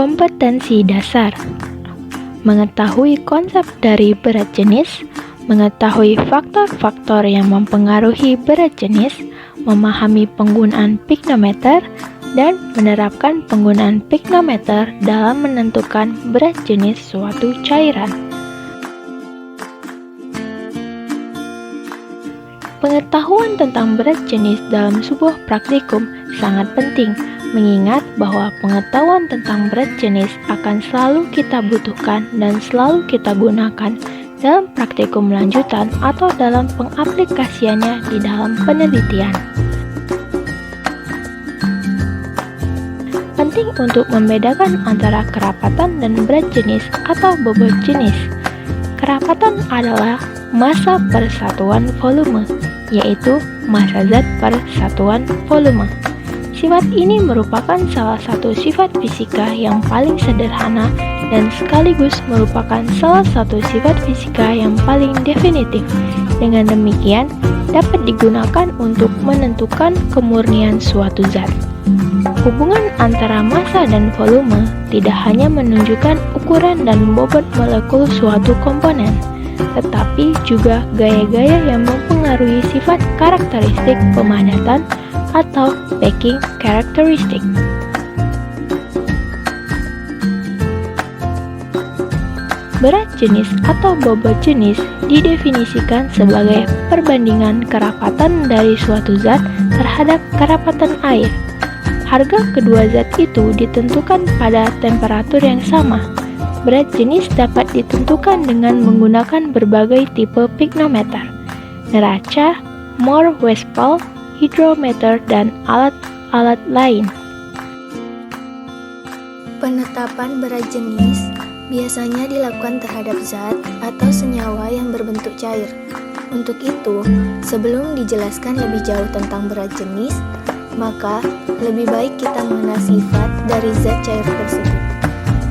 Kompetensi dasar: mengetahui konsep dari berat jenis, mengetahui faktor-faktor yang mempengaruhi berat jenis, memahami penggunaan piknometer, dan menerapkan penggunaan piknometer dalam menentukan berat jenis suatu cairan. Pengetahuan tentang berat jenis dalam sebuah praktikum sangat penting, mengingat bahwa pengetahuan tentang berat jenis akan selalu kita butuhkan dan selalu kita gunakan dalam praktikum lanjutan atau dalam pengaplikasiannya di dalam penelitian. Penting untuk membedakan antara kerapatan dan berat jenis atau bobot jenis. Kerapatan adalah massa per satuan volume, yaitu massa zat per satuan volume. Sifat ini merupakan salah satu sifat fisika yang paling sederhana dan sekaligus merupakan salah satu sifat fisika yang paling definitif. Dengan demikian, dapat digunakan untuk menentukan kemurnian suatu zat. Hubungan antara massa dan volume tidak hanya menunjukkan ukuran dan bobot molekul suatu komponen, tetapi juga gaya-gaya yang mempengaruhi sifat karakteristik pemadatan atau packing characteristic. Berat jenis atau bobot jenis didefinisikan sebagai perbandingan kerapatan dari suatu zat terhadap kerapatan air. Harga kedua zat itu ditentukan pada temperatur yang sama. Berat jenis dapat ditentukan dengan menggunakan berbagai tipe piknometer, neraca, Mohr-Westphal, hidrometer, dan alat-alat lain. Penetapan berat jenis biasanya dilakukan terhadap zat atau senyawa yang berbentuk cair. Untuk itu, sebelum dijelaskan lebih jauh tentang berat jenis, maka lebih baik kita mengenal sifat dari zat cair tersebut.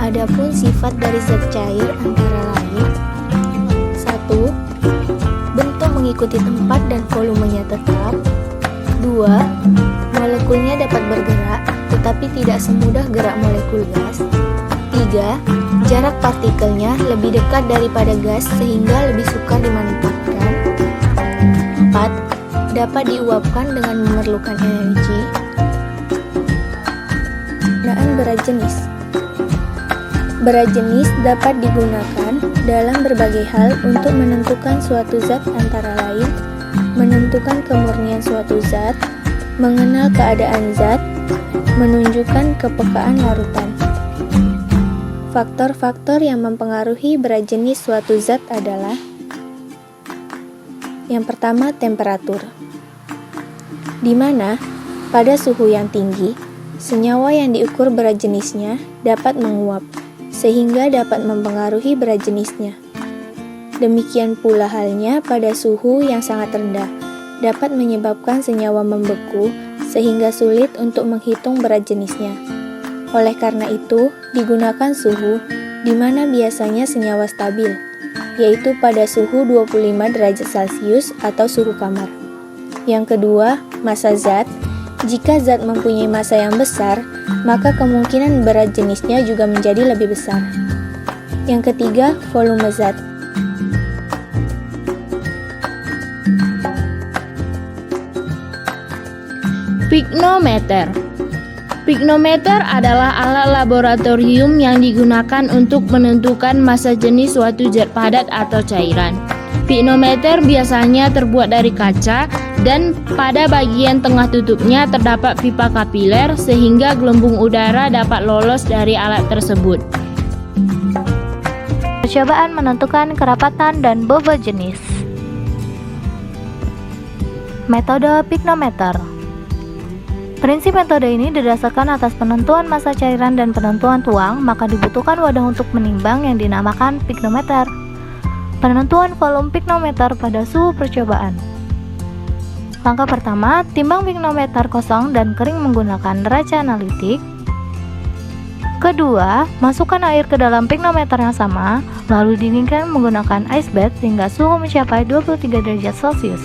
Adapun sifat dari zat cair antara lain: 1. Bentuk mengikuti tempat dan volumenya tetap. 2. Molekulnya dapat bergerak, tetapi tidak semudah gerak molekul gas. 3. Jarak partikelnya lebih dekat daripada gas sehingga lebih sukar dimanfaatkan. 4. Dapat diuapkan dengan memerlukan energi. Penggunaan berat jenis. Berat jenis dapat digunakan dalam berbagai hal untuk menentukan suatu zat antara lain menentukan kemurnian suatu zat, mengenal keadaan zat, menunjukkan kepekaan larutan. Faktor-faktor yang mempengaruhi berat jenis suatu zat adalah: yang pertama, temperatur, di mana pada suhu yang tinggi, senyawa yang diukur berat jenisnya dapat menguap, sehingga dapat mempengaruhi berat jenisnya. Demikian pula halnya pada suhu yang sangat rendah, dapat menyebabkan senyawa membeku sehingga sulit untuk menghitung berat jenisnya. Oleh karena itu, digunakan suhu di mana biasanya senyawa stabil, yaitu pada suhu 25 derajat Celcius atau suhu kamar. Yang kedua, massa zat. Jika zat mempunyai massa yang besar, maka kemungkinan berat jenisnya juga menjadi lebih besar. Yang ketiga, volume zat. Piknometer. Piknometer adalah alat laboratorium yang digunakan untuk menentukan massa jenis suatu zat padat atau cairan. Piknometer biasanya terbuat dari kaca dan pada bagian tengah tutupnya terdapat pipa kapiler sehingga gelembung udara dapat lolos dari alat tersebut. Percobaan menentukan kerapatan dan bobot jenis. Metode piknometer. Prinsip metode ini didasarkan atas penentuan massa cairan dan penentuan tuang, maka dibutuhkan wadah untuk menimbang yang dinamakan piknometer. Penentuan volume piknometer pada suhu percobaan. Langkah pertama, timbang piknometer kosong dan kering menggunakan neraca analitik. Kedua, masukkan air ke dalam piknometer yang sama, lalu dinginkan menggunakan ice bath hingga suhu mencapai 23 derajat Celcius.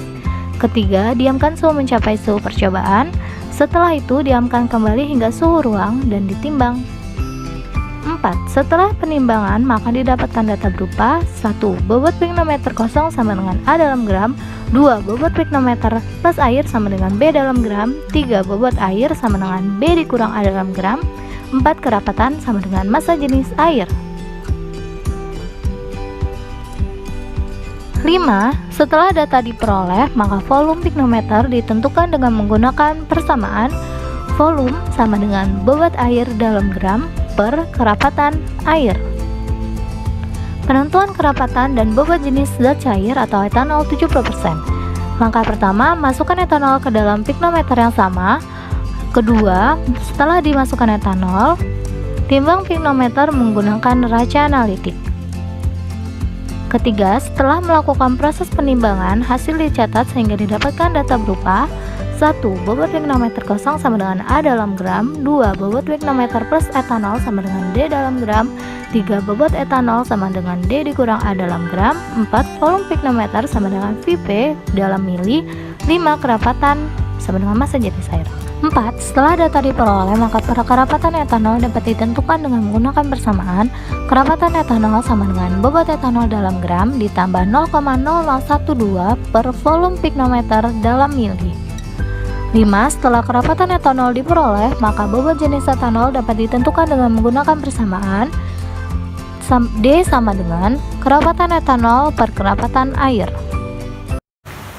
Ketiga, diamkan suhu mencapai suhu percobaan. Setelah itu, diamkan kembali hingga suhu ruang dan ditimbang. 4. Setelah penimbangan, maka didapatkan data berupa 1. Bobot piknometer kosong sama dengan A dalam gram. 2. Bobot piknometer plus air sama dengan B dalam gram. 3. Bobot air sama dengan B dikurang A dalam gram. 4. Kerapatan sama dengan massa jenis air. 5. Setelah data diperoleh, maka volume piknometer ditentukan dengan menggunakan persamaan volume sama dengan bobot air dalam gram per kerapatan air. Penentuan kerapatan dan bobot jenis zat cair atau etanol 70%. Langkah pertama, masukkan etanol ke dalam piknometer yang sama. Kedua, setelah dimasukkan etanol, timbang piknometer menggunakan raca analitik. Ketiga, setelah melakukan proses penimbangan, hasil dicatat sehingga didapatkan data berupa 1. Bobot piknometer kosong sama dengan A dalam gram. 2. Bobot piknometer plus etanol sama dengan D dalam gram. 3. Bobot etanol sama dengan D dikurang A dalam gram. 4. Volume piknometer sama dengan Vp dalam mili. 5. Kerapatan sama dengan massa jenis air. 4. Setelah data diperoleh, maka kerapatan etanol dapat ditentukan dengan menggunakan persamaan kerapatan etanol sama dengan bobot etanol dalam gram ditambah 0,0012 per volume piknometer dalam mili. 5. Setelah kerapatan etanol diperoleh, maka bobot jenis etanol dapat ditentukan dengan menggunakan persamaan D sama dengan kerapatan etanol per kerapatan air.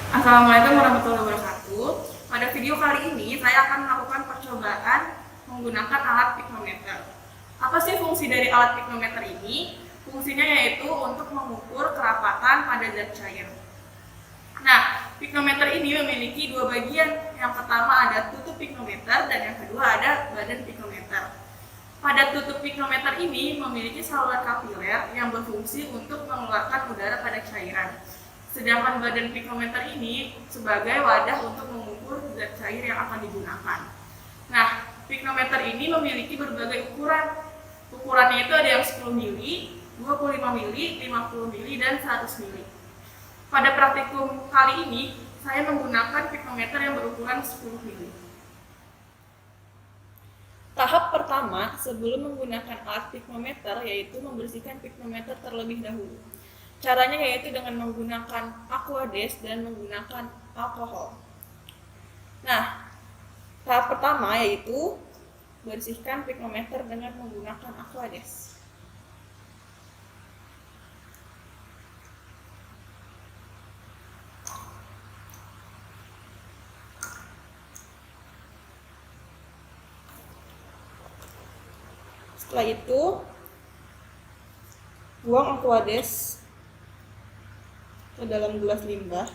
Assalamualaikum warahmatullahi wabarakatuh. Pada video kali ini saya akan melakukan percobaan menggunakan alat piknometer. Apa sih fungsi dari alat piknometer ini? Fungsinya yaitu untuk mengukur kerapatan pada zat cair. Nah, piknometer ini memiliki dua bagian. Yang pertama ada tutup piknometer dan yang kedua ada badan piknometer. Pada tutup piknometer ini memiliki saluran kapiler yang berfungsi untuk mengeluarkan udara pada cairan. Sedangkan badan piknometer ini sebagai wadah untuk mengukur zat cair yang akan digunakan. Nah, piknometer ini memiliki berbagai ukuran. Ukurannya itu ada yang 10 mili, 25 mili, 50 mili, dan 100 mili. Pada praktikum kali ini, saya menggunakan piknometer yang berukuran 10 mili. Tahap pertama sebelum menggunakan alat piknometer yaitu membersihkan piknometer terlebih dahulu. Caranya yaitu dengan menggunakan aquades dan menggunakan alkohol. Nah, tahap pertama yaitu bersihkan piknometer dengan menggunakan aquades. Setelah itu, buang aquades ke dalam gelas limbah.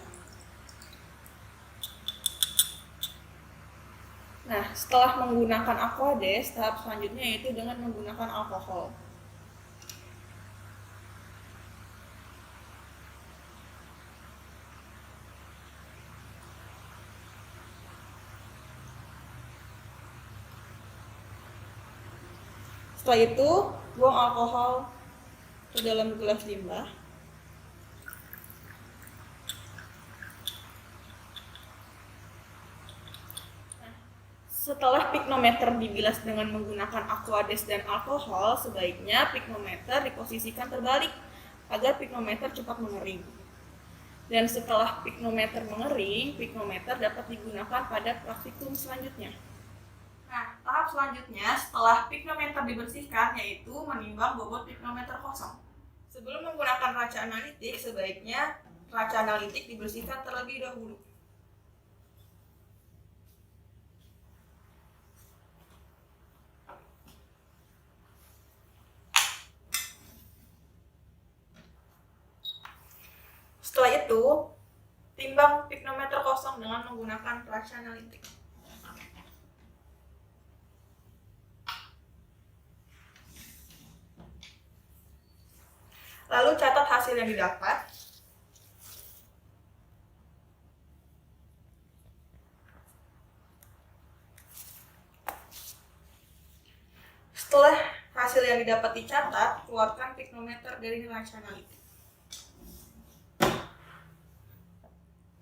Nah, setelah menggunakan aquades, tahap selanjutnya yaitu dengan menggunakan alkohol. Setelah itu, buang alkohol ke dalam gelas limbah. Setelah piknometer dibilas dengan menggunakan aquades dan alkohol, sebaiknya piknometer diposisikan terbalik agar piknometer cepat mengering. Dan setelah piknometer mengering, piknometer dapat digunakan pada praktikum selanjutnya. Nah, tahap selanjutnya setelah piknometer dibersihkan yaitu menimbang bobot piknometer kosong. Sebelum menggunakan raca analitik, sebaiknya raca analitik dibersihkan terlebih dahulu. Setelah itu, timbang piknometer kosong dengan menggunakan raca analitik. Lalu catat hasil yang didapat. Setelah hasil yang didapat dicatat, keluarkan piknometer dari raca analitik.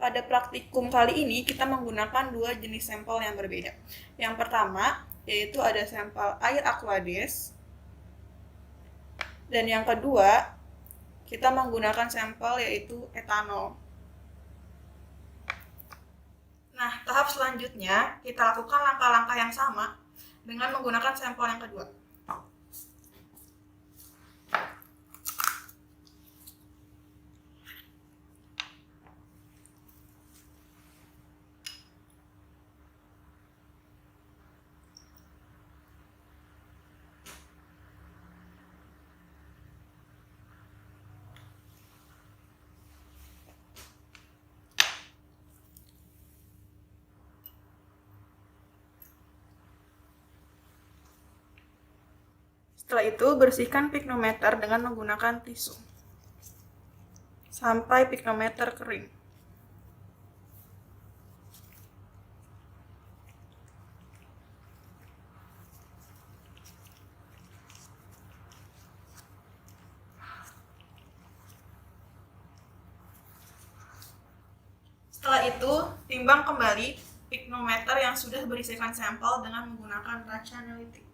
Pada praktikum kali ini kita menggunakan dua jenis sampel yang berbeda. Yang pertama yaitu ada sampel air aquades Dan yang kedua, kita menggunakan sampel yaitu etanol. Nah, tahap selanjutnya kita lakukan langkah-langkah yang sama dengan menggunakan sampel yang kedua. Setelah itu, bersihkan pignometer dengan menggunakan tisu sampai pignometer kering. Setelah itu, timbang kembali pignometer yang sudah berisikan sampel dengan menggunakan kaca analitik.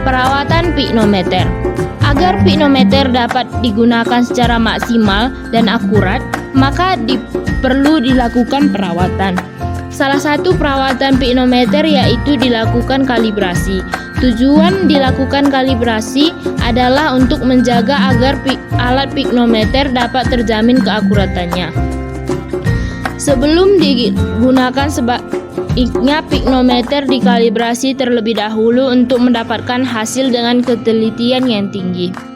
Perawatan pignometer. Agar pignometer dapat digunakan secara maksimal dan akurat, maka perlu dilakukan perawatan. Salah satu perawatan pignometer yaitu dilakukan kalibrasi. Tujuan dilakukan kalibrasi adalah untuk menjaga agar alat pignometer dapat terjamin keakuratannya. Sebelum digunakan sebaiknya pignometer dikalibrasi terlebih dahulu untuk mendapatkan hasil dengan ketelitian yang tinggi.